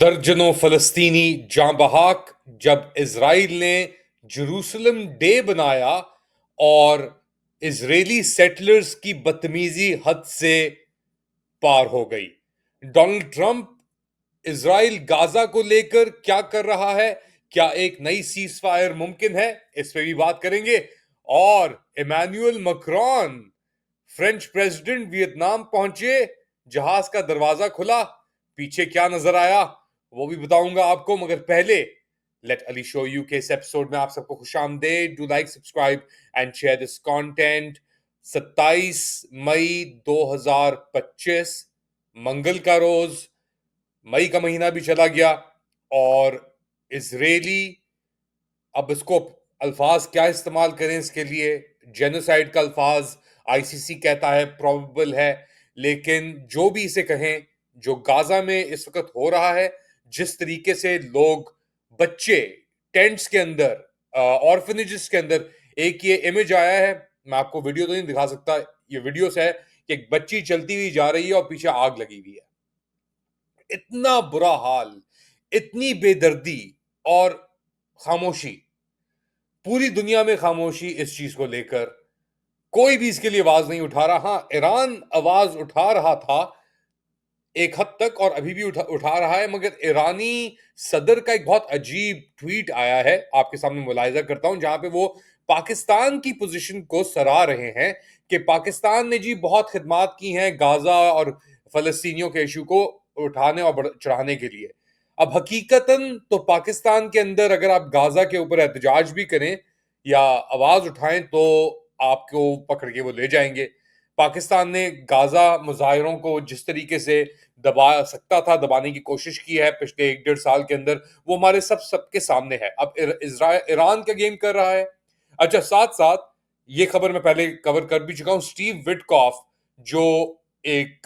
दर्जनों फलस्तीनी जाँ बहक जब इजराइल ने जेरूसलम डे बनाया और इजरायली सेटलर्स की बदतमीजी हद से पार हो गई। डोनाल्ड ट्रंप इजराइल गाजा को लेकर क्या कर रहा है, क्या एक नई सीज फायर मुमकिन है, इस पे भी बात करेंगे। और Emmanuel Macron French president Vietnam पहुंचे, जहाज का दरवाजा खुला, पीछे क्या नजर आया वो भी बताऊंगा आपको। मगर पहले लेट अली शो यू के इस एपिसोड में आप सबको खुशामदेद। Do like, subscribe and share this content. 27 मई 2025 मंगल का रोज, मई का महीना भी चला गया और इजरायली, अब इसको अल्फाज क्या इस्तेमाल करें इसके लिए। जेनोसाइड का अल्फाज आईसीसी कहता है प्रोबेबल है, लेकिन जो भी इसे कहें, जो गाजा में इस वक्त हो रहा है, जिस तरीके से लोग, बच्चे टेंट्स के अंदर, ऑर्फनेजेस के अंदर, एक ये इमेज आया है, मैं आपको वीडियो तो नहीं दिखा सकता, ये वीडियोस है कि एक बच्ची चलती हुई जा रही है और पीछे आग लगी हुई है। इतना बुरा हाल, इतनी बेदर्दी और खामोशी, पूरी दुनिया में खामोशी इस चीज को लेकर। कोई भी इसके लिए आवाज नहीं उठा रहा। हाँ, ईरान आवाज उठा रहा था एक हद तक और अभी भी उठा रहा है, मगर ईरानी सदर का एक बहुत अजीब ट्वीट आया है, आपके सामने मुलाहिजा करता हूं, जहां पे वो पाकिस्तान की पोजीशन को सराह रहे हैं कि पाकिस्तान ने जी बहुत खिदमात की हैं गाजा और फलस्तीनियों के इशू को उठाने और चढ़ाने के लिए। अब हकीकतन तो पाकिस्तान के अंदर अगर आप गाजा के ऊपर एहतजाज भी करें या आवाज उठाएं तो आपको पकड़ के वो ले जाएंगे। पाकिस्तान ने गाजा मुजाहिरों को जिस तरीके से दबा सकता था, दबाने की कोशिश की है पिछले 1-1.5 साल के अंदर, वो हमारे सबके सामने है। अब ईरान का गेम कर रहा है। अच्छा, साथ साथ ये खबर मैं पहले कवर कर भी चुका हूं, स्टीव विटकॉफ जो एक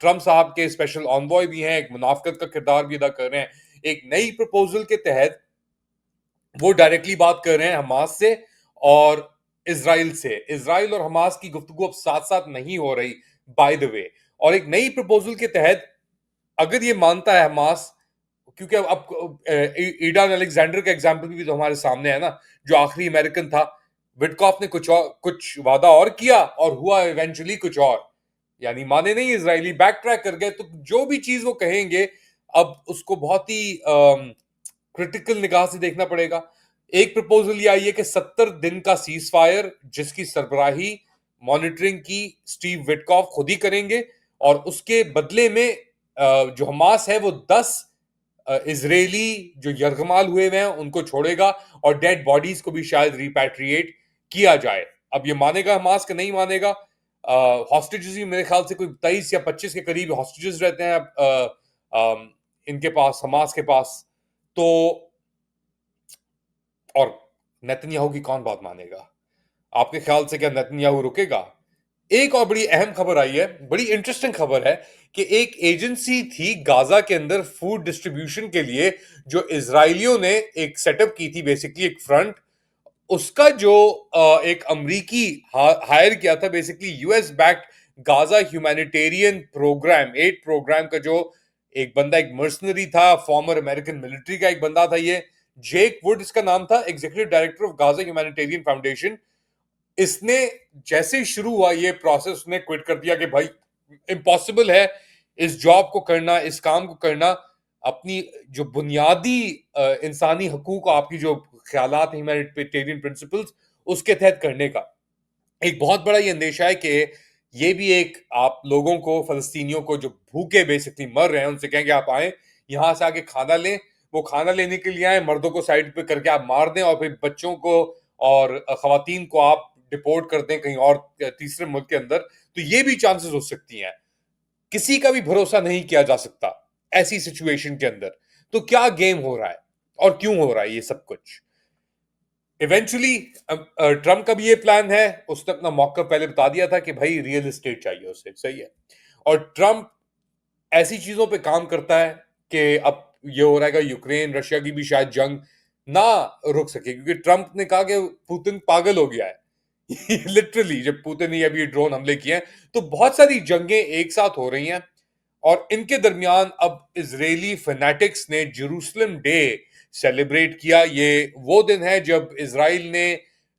ट्रम्प साहब के स्पेशल ऑनवॉय भी हैं, एक मुनाफिकत का किरदार भी अदा कर रहे हैं, एक नई प्रपोजल के तहत वो डायरेक्टली बात कर रहे हैं हमास से और इसराइल से। इसराइल और हमास की गुफ्तगू अब साथ साथ नहीं हो रही, बाय द वे। और एक नई प्रपोजल के तहत अगर ये मानता है हमास, क्योंकि अब ईडान अलेक्जेंडर का एग्जाम्पल भी तो हमारे सामने है ना, जो आखिरी अमेरिकन था। विटकॉफ ने कुछ वादा और किया और हुआ इवेंचुअली कुछ और, यानी माने नहीं इजरायली, बैक ट्रैक कर गए। तो जो भी चीज वो कहेंगे अब उसको बहुत ही क्रिटिकल निगाह से देखना पड़ेगा। एक प्रपोजल ये आई है कि 70 दिन का सीज फायर, जिसकी सरबराही, मॉनिटरिंग की स्टीव विटकॉफ खुद ही करेंगे और उसके बदले में जो हमास है वो 10 इजरायली जो यरगमाल हुए हुए हैं उनको छोड़ेगा और डेड बॉडीज को भी शायद रिपैट्रिएट किया जाए। अब ये मानेगा हमास के नहीं मानेगा। हॉस्टेजेस भी मेरे ख्याल से कोई 23 या 25 के करीब हॉस्टेजेस रहते हैं इनके पास, हमास के पास। तो और नेतन्याहू की कौन बात मानेगा? आपके ख्याल से क्या नेतन्याहू रुकेगा? एक और बड़ी अहम खबर आई है, बड़ी इंटरेस्टिंग खबर है कि एक एजेंसी थी गाजा के अंदर फूड डिस्ट्रीब्यूशन के लिए, जो इजरायलियों ने एक सेटअप की थी, बेसिकली एक फ्रंट। उसका जो एक अमरीकी हायर किया था, basically US backed Gaza humanitarian program, aid program का जो एक बंदा, एक मर्सनरी था, फॉर्मर अमेरिकन मिलिट्री का एक बंदा था, ये जेक वुड इसका नाम था, executive director of Gaza humanitarian foundation. इसने जैसे ही शुरू हुआ ये प्रोसेस, उसने क्विट कर दिया कि भाई इम्पॉसिबल है इस जॉब को करना, इस काम को करना, अपनी जो बुनियादी इंसानी हकूक, आपकी जो ख्यालात हैं, ह्यूमैनिटेरियन प्रिंसिपल्स, उसके तहत करने का। एक बहुत बड़ा ये अंदेशा है कि ये भी एक, आप लोगों को, फलस्तीनियों को जो भूखे बेसिकली मर रहे हैं, उनसे कहें कि आप आए यहां से आके खाना लें। वो खाना लेने के लिए आए, मर्दों को साइड पे करके आप मार दें और फिर बच्चों को और खवातीन को आप डिपोर्ट कर दें कहीं और तीसरे मुल्क के अंदर। तो ये भी चांसेस हो सकती हैं। किसी का भी भरोसा नहीं किया जा सकता ऐसी सिचुएशन के अंदर। तो क्या गेम हो रहा है और क्यों हो रहा है ये सब कुछ? इवेंचुअली ट्रम्प का भी ये प्लान है, उसने अपना मौका पहले बता दिया था कि भाई रियल एस्टेट चाहिए उसे, सही है। और ट्रम्प ऐसी चीजों पे काम करता है कि अब ये हो रहा है कि यूक्रेन रशिया की भी शायद जंग ना रुक सके, क्योंकि ट्रम्प ने कहा कि पुतिन पागल हो गया है लिटरली, जब पुतिन ने अभी ड्रोन हमले किए हैं, तो बहुत सारी जंगें एक साथ हो रही हैं। और इनके दरमियान अब इजरायली फैनेटिक्स ने जेरूसलम डे सेलिब्रेट किया। ये वो दिन है जब इजराइल ने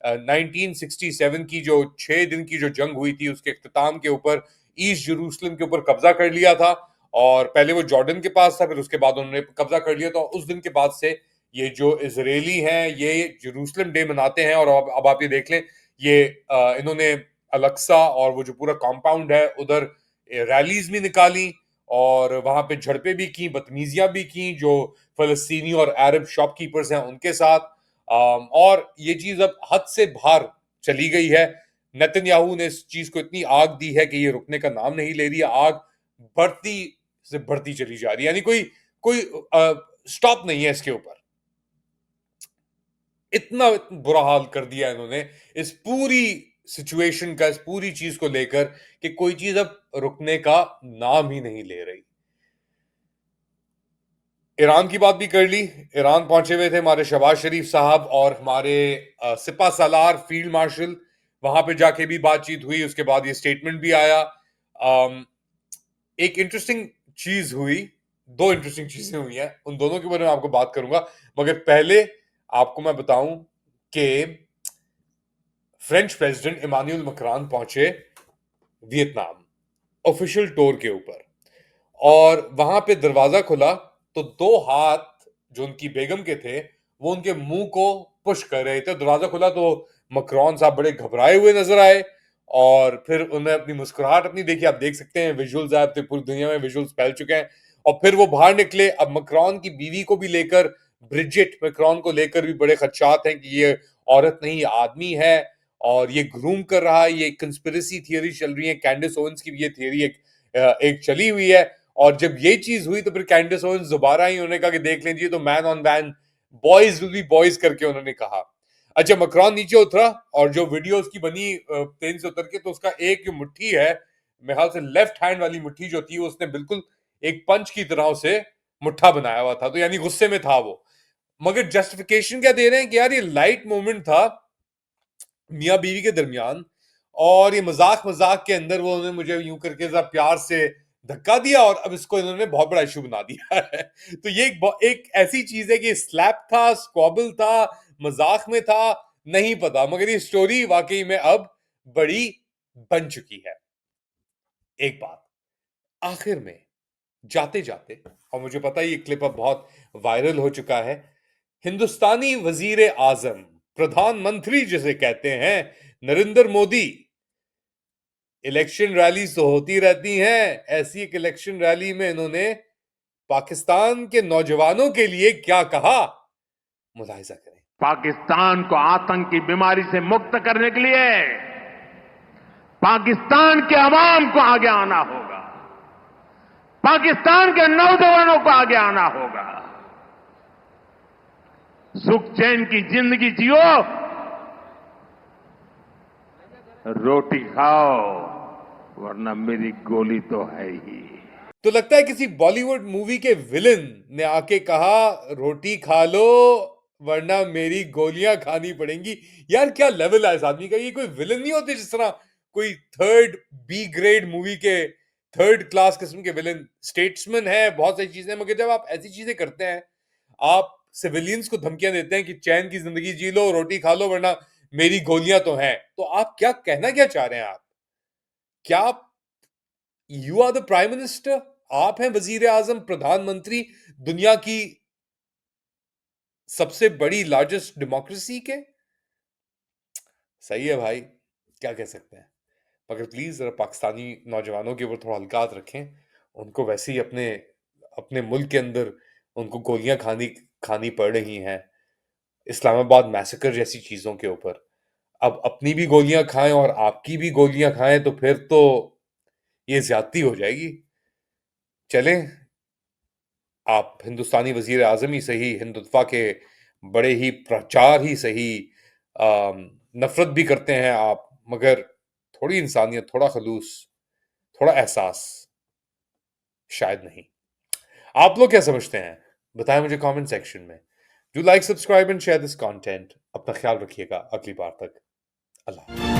1967 की जो 6 दिन की जो जंग हुई थी उसके इख्तिताम के ऊपर ईस्ट जेरूसलम के ऊपर कब्जा कर लिया था। और पहले वो जॉर्डन के पास था, फिर उसके बाद उन्होंने कब्जा कर लिया। तो उस दिन के बाद से ये जो इजरायली हैं ये जेरूसलम डे मनाते हैं। और अब आप ये देख लें, ये इन्होंने अलक्सा और वो जो पूरा कॉम्पाउंड है उधर रैलीज भी निकाली और वहां पे झड़पें भी की, बदतमीजियां भी की जो फलस्तीनी और अरब शॉपकीपर्स हैं उनके साथ। और ये चीज अब हद से बाहर चली गई है। नेतन्याहू ने इस चीज को इतनी आग दी है कि ये रुकने का नाम नहीं ले रही है। आग बढ़ती से बढ़ती चली जा रही है, यानी कोई कोई स्टॉप नहीं है इसके ऊपर। इतना बुरा हाल कर दिया इन्होंने इस पूरी सिचुएशन का, इस पूरी चीज को लेकर कि कोई चीज अब रुकने का नाम ही नहीं ले रही। ईरान की बात भी कर ली। ईरान पहुंचे हुए थे हमारे शहबाज शरीफ साहब और हमारे सिपा सालार फील्ड मार्शल, वहां पे जाके भी बातचीत हुई। उसके बाद ये स्टेटमेंट भी आया। एक इंटरेस्टिंग चीज हुई, दो इंटरेस्टिंग चीजें हुई हैं, उन दोनों के बारे में आपको बात करूंगा। मगर पहले आपको मैं बताऊं कि फ्रेंच प्रेसिडेंट इमानुएल मैक्रोन पहुंचे वियतनाम ऑफिशियल टूर के ऊपर। और वहां पे दरवाजा खुला तो दो हाथ जो उनकी बेगम के थे वो उनके मुंह को पुश कर रहे थे। दरवाजा खुला तो मैक्रोन साहब बड़े घबराए हुए नजर आए और फिर उन्हें अपनी मुस्कुराहट अपनी देखी। आप देख सकते हैं विजुअल्स, आप तो पूरी दुनिया में विजुअल्स फैल चुके हैं। और फिर वो बाहर निकले। अब मैक्रोन की बीवी को भी लेकर, ब्रिजिट मैक्रोन को लेकर भी बड़े खदशात हैं कि ये औरत नहीं, ये आदमी है और ये ग्रूम कर रहा है। ये कंस्पिरेसी थियरी चल रही है, कैंडिस ओवेंस की भी ये थियरी एक चली हुई है। और जब ये चीज हुई तो फिर कैंडिस ओवेंस दोबारा ही उन्होंने कहा कि देख लीजिए, तो man on man, boys will be boys करके उन्होंने कहा। अच्छा, मैक्रोन नीचे उतरा और जो वीडियो उसकी बनी प्लेन से उतर के, तो उसका एक जो मुट्ठी है, मेरे ख्याल से लेफ्ट हैंड वाली मुट्ठी जो थी, उसने बिल्कुल एक पंच की तरह से मुट्ठा बनाया हुआ था। तो यानी गुस्से में था वो। मगर जस्टिफिकेशन क्या दे रहे हैं कि यार ये लाइट मोमेंट था मियाँ बीवी के दरमियान और ये मजाक मजाक के अंदर वो उन्होंने मुझे यूं करके जरा प्यार से धक्का दिया और अब इसको इन्होंने बहुत बड़ा इशू बना दिया है। तो ये एक ऐसी चीज है कि स्लैप था, स्क्वॉबल था, मजाक में था, नहीं पता, मगर ये स्टोरी वाकई में अब बड़ी बन चुकी है। एक बात आखिर में जाते जाते, और मुझे पता है ये क्लिप अब बहुत वायरल हो चुका है, हिंदुस्तानी वजीर आजम, प्रधानमंत्री जिसे कहते हैं, नरेंद्र मोदी, इलेक्शन रैली तो होती रहती हैं। ऐसी एक इलेक्शन रैली में इन्होंने पाकिस्तान के नौजवानों के लिए क्या कहा, मुलाहिजा करें। पाकिस्तान को आतंक की बीमारी से मुक्त करने के लिए पाकिस्तान के अवाम को आगे आना होगा, पाकिस्तान के नौजवानों को आगे आना होगा। सुख चैन की जिंदगी जियो, रोटी खाओ, वरना मेरी गोली तो है ही। तो लगता है किसी बॉलीवुड मूवी के विलन ने आके कहा रोटी खा लो वरना मेरी गोलियां खानी पड़ेंगी। यार क्या लेवल है इस आदमी का। ये कोई विलन नहीं होते जिस तरह कोई थर्ड बी ग्रेड मूवी के थर्ड क्लास किस्म के विलन। स्टेट्समैन है, बहुत सारी चीजें, मगर जब आप ऐसी चीजें करते हैं, आप सिविलियंस को धमकियां देते हैं कि चैन की जिंदगी जी लो, रोटी खा लो, वरना मेरी गोलियां तो हैं, तो आप क्या कहना क्या चाह रहे हैं। आप क्या, you are the prime minister, आप हैं वजीर आजम, प्रधानमंत्री दुनिया की सबसे बड़ी लार्जेस्ट डेमोक्रेसी के। सही है भाई, क्या कह सकते हैं। मगर प्लीज जरा पाकिस्तानी नौजवानों के ऊपर थोड़ा हल्का हाथ रखें। उनको वैसे ही अपने अपने मुल्क के अंदर उनको गोलियां खानी खानी पड़ रही हैं, इस्लामाबाद मैसेकर जैसी चीजों के ऊपर। अब अपनी भी गोलियां खाएं और आपकी भी गोलियां खाएं तो फिर तो ये ज्यादती हो जाएगी। चलें, आप हिंदुस्तानी वजीर आजम ही सही, हिंदुत्वा के बड़े ही प्रचार ही सही, नफरत भी करते हैं आप, मगर थोड़ी इंसानियत, थोड़ा खलूस, थोड़ा एहसास शायद नहीं। आप लोग क्या समझते हैं, बताएं मुझे कमेंट सेक्शन में। Do like, subscribe and share this content. अपना ख्याल रखिएगा, अगली बार तक अल्लाह।